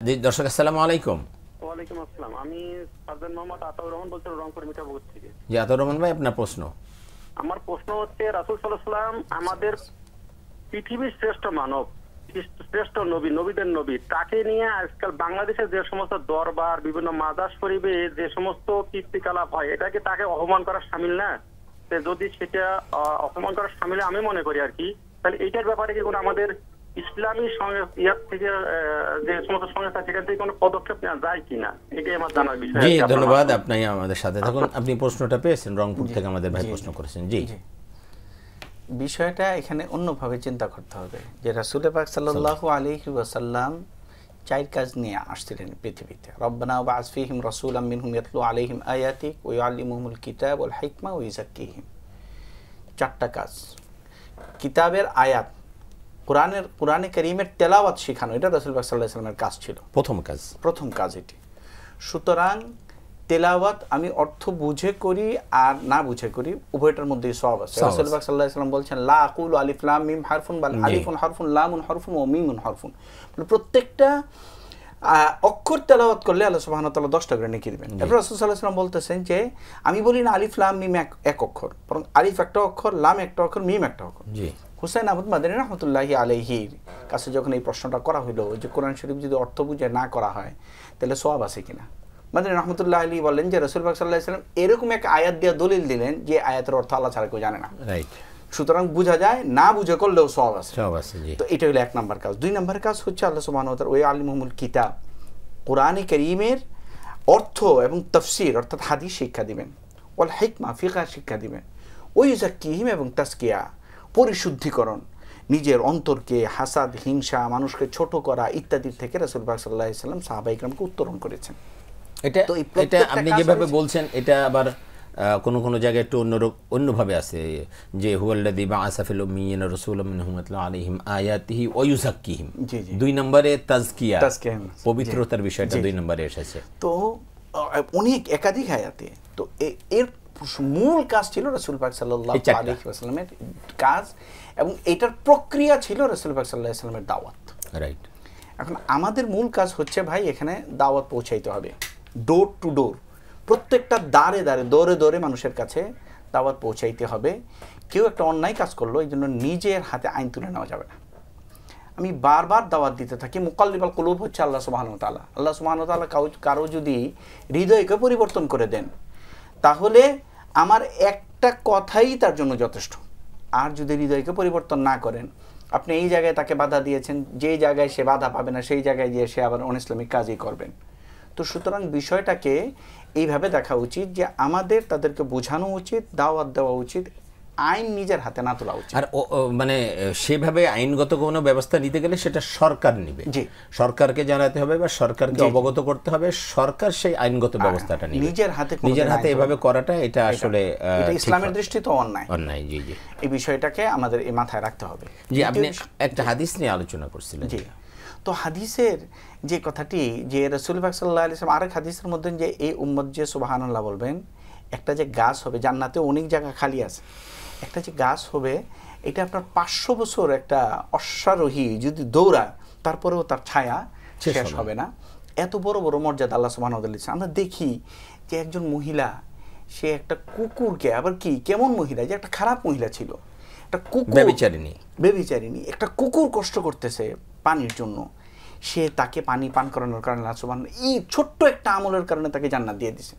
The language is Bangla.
জি দর্শক আসসালামু আলাইকুম। ওয়ালাইকুম আসসালাম। আমি সার্জন মোহাম্মদ আতাউর রহমান বলছি রংপুর মিঠাপুকুর থেকে। জি আতাউর রহমান ভাই, আপনার প্রশ্ন। আমার প্রশ্ন হচ্ছে, রাসূল সাল্লাল্লাহু আলাইহি ওয়াসাল্লাম আমাদের পৃথিবীর শ্রেষ্ঠ মানব, শ্রেষ্ঠ নবী, নবীদের নবী, তাকে নিয়ে আজকাল বাংলাদেশের যে সমস্ত দরবার, বিভিন্ন মাজার শরীফে যে সমস্ত কীর্তিকলাপ হয়, এটাকে তাকে অপমান করার শামিল না? যদি সেটা অপমান করার শামিল আমি মনে করি আর কি, তাহলে এইটার ব্যাপারে কি কোনো আমাদের ইসলামী ইয়ার থেকে যে সমস্ত সংস্থা সেখান থেকে কোনো পদক্ষেপ নেওয়া যায় কিনা, এটাই আমার জানার বিষয়। জি ধন্যবাদ, আপনি আমাদের সাথে থাকুন। আপনি প্রশ্নটা পেয়েছেন, রংপুর থেকে আমাদের ভাই প্রশ্ন করেছেন। জি বিষয়টা এখানে অন্যভাবে চিন্তা করতে হবে যে রাসূল পাক সাল্লাল্লাহু আলাইহি ওয়াসাল্লাম 4 কাজ নিয়ে আসছিলেন পৃথিবীতে। রব্বানা ওয়াবআস ফীহিম রাসূলাম মিনহুম ইয়াতলু আলাইহিম আয়াতিক ওয়া ইউআল্লিমুহুমুল কিতাব ওয়াল হিকমা ওয়া ইউযাক্কিহিম। 4টা কাজ। কিতাবের আয়াত, কোরআনে কারীমের তেলাওয়াত শেখানো, এটা রাসূল পাক সাল্লাল্লাহু আলাইহি ওয়াসাল্লামের কাজ ছিল, প্রথম কাজ এটি। সুতরাং তেলাওয়াত আমি অর্থ বুঝে করি আর না বুঝে করি, উভয়টার মধ্যেই সওয়াব আছে। রাসূল পাক সাল্লাল্লাহু আলাইহি ওয়াসাল্লাম বলছেন, লা আকুলু আলিফ লাম মিম হারফুন বাল আলিফুন হারফুন লামুন হারফুন ওয়া মিমুন হারফুন। প্রত্যেকটা অক্ষর তেলাওয়াত করলে আল্লাহ সুবহানাহু ওয়া তাআলা 10টা করে নেকি দিবেন। এরপর রাসূল সাল্লাল্লাহু আলাইহি ওয়াসাল্লাম বলতেছেন যে আমি বলি না আলিফ লাম মিম এক অক্ষর, বরং আলিফ একটা অক্ষর, লাম একটা অক্ষর, মিম একটা অক্ষর। জি হুসাইন আহমদ মাদানী রাহমাতুল্লাহি আলাইহির কাছে যখন এই প্রশ্নটা করা হলো যে কোরআন শরীফ যদি অর্থ বুঝে না করা হয় তাহলে সওয়াব আছে কিনা, মাদানী রাহমাতুল্লাহি আলাইহি বলেন যে রাসূল পাক সাল্লাল্লাহু আলাইহি ওয়াসাল্লাম এরকম এক আয়াত দিয়ে দলিল দিলেন যে আয়াতের অর্থ আল্লাহ ছাড়া কেউ জানে না। রাইট। সুতরাং বোঝা যায় না বুঝে করলেও সওয়াব আছে। তো এটা হলো 1 নাম্বার কাজ। 2 নাম্বার কাজ হচ্ছে আল্লাহ সুবহানাহু ওয়া তাআলা ওয়া আলিমুল কিতাব, কোরআনে কারীমের অর্থ এবং তাফসীর অর্থাৎ হাদিস শিক্ষা দিবেন, ওয়াল হিকমা ফিকহ শিক্ষা দিবেন, ওয়া ইউযাক্কিহিম এবং তাজকিয়া পরিশুদ্ধিকরণ, নিজের অন্তরকে হাসাদ, হিংসা, মানুষকে ছোট করা ইত্যাদি থেকে রাসূল পাক সাল্লাল্লাহু আলাইহি ওয়াসাল্লাম সাহাবায়ে কেরামকে উত্তরণ করেছেন। এটা আপনি যেভাবে বলছেন এটা আবার কোন জায়গায় একটু অন্যভাবে আছে যে হুয়াল্লাযী বাআসা ফিল উম্মিয়িনা রাসূলাম মিনহুম ইয়াতলু আলাইহিম আয়াতিহি ওয়া ইউযাক্কিহিম। 2 নম্বরে তাজকিয়া, পবিত্রতার বিষয়টা 2 নম্বরে এসেছে। তো অনেক একাধিক আয়াতে। তো এর মূল কাজ ছিল রাসূল পাক সাল্লাল্লাহু আলাইহি ওয়াসাল্লামের কাজ, এবং এটার প্রক্রিয়া ছিল রাসূল পাক সাল্লাল্লাহু আলাইহি ওয়াসাল্লামের দাওয়াত। রাইট। এখন আমাদের মূল কাজ হচ্ছে ভাই এখানে দাওয়াত পৌঁছাইতে হবে, ডোর টু ডোর, প্রত্যেকটা দ্বারে দ্বারে, দৌড়ে দৌড়ে মানুষের কাছে দাওয়াত পৌঁছাইতে হবে। কেউ একটা অন্যায় কাজ করলো, এই জন্য নিজের হাতে আইন তুলে নেওয়া যাবে না। আমি বারবার দাওয়াত দিতে থাকি। মুকাল্লিবাল কুলুব হচ্ছে আল্লাহ সুবহানাহু ওয়া তাআলা। আল্লাহ সুবহানাহু ওয়া তাআলা কারো যদি হৃদয়কে পরিবর্তন করে দেন তাহলে আমার একটা কথাই তার জন্য যথেষ্ট। আর যদি হৃদয়কে পরিবর্তন না করেন, আপনি এই জায়গায় তাকে বাধা দিয়েছেন, যেই জায়গায় সে বাধা পাবে না সেই জায়গায় গিয়ে সে আবার অনইসলামিক কাজই করবেন। তো সুতরাং বিষয়টাকে এইভাবে দেখা উচিত যে আমাদের তাদেরকে বোঝানো উচিত, দাওয়াত দেওয়া উচিত, আইন নিজের হাতে না তোলা উচিত। আর মানে সেভাবে আইনগত কোনো ব্যবস্থা নিতে গেলে সেটা সরকার নেবে, সরকারকে জানাতে হবে বা সরকারকে অবগত করতে হবে, সরকার সেই আইনগত ব্যবস্থাটা নেবে। নিজের হাতে এভাবে করাটা এটা আসলে ইসলামের দৃষ্টিতে অন্যায়। জি জি, এই বিষয়টাকে আমাদের এই মাথায় রাখতে হবে। জি, আপনি একটা হাদিস নিয়ে আলোচনা করছিলেন। জি, তো হাদিসের যে কথাটি যে রাসূল পাক সাল্লাল্লাহু আলাইহি ওয়াসাল্লাম আরেক হাদিসের মধ্যে যে এই উম্মত যে সুবহানাল্লাহ বলবেন, একটা যে গাছ হবে, জান্নাতে অনেক জায়গা খালি আছে, একটা যে গাছ হবে এটা আপনার 500 বছর একটা অশ্বারোহী যদি দৌড়ায় তারপরেও তার ছায়া শেষ হবে না। এত বড় বড় মর্যাদা আল্লাহ সুবহানাহু ওয়া তাআলা দিয়েছেন। আমরা দেখি যে একজন মহিলা, সে একটা কুকুরকে, আবার কি কেমন মহিলা, যে একটা খারাপ মহিলা ছিল, একটা কুকুর, বেবিচারিণী, একটা কুকুর কষ্ট করতেছে পানির জন্য, সে তাকে পানি পান করানোর কারণে আল্লাহ সুবহানাহু ওয়া তাআলা এই ছোট্ট একটা আমলের কারণে তাকে জান্নাত দিয়ে দিয়েছে।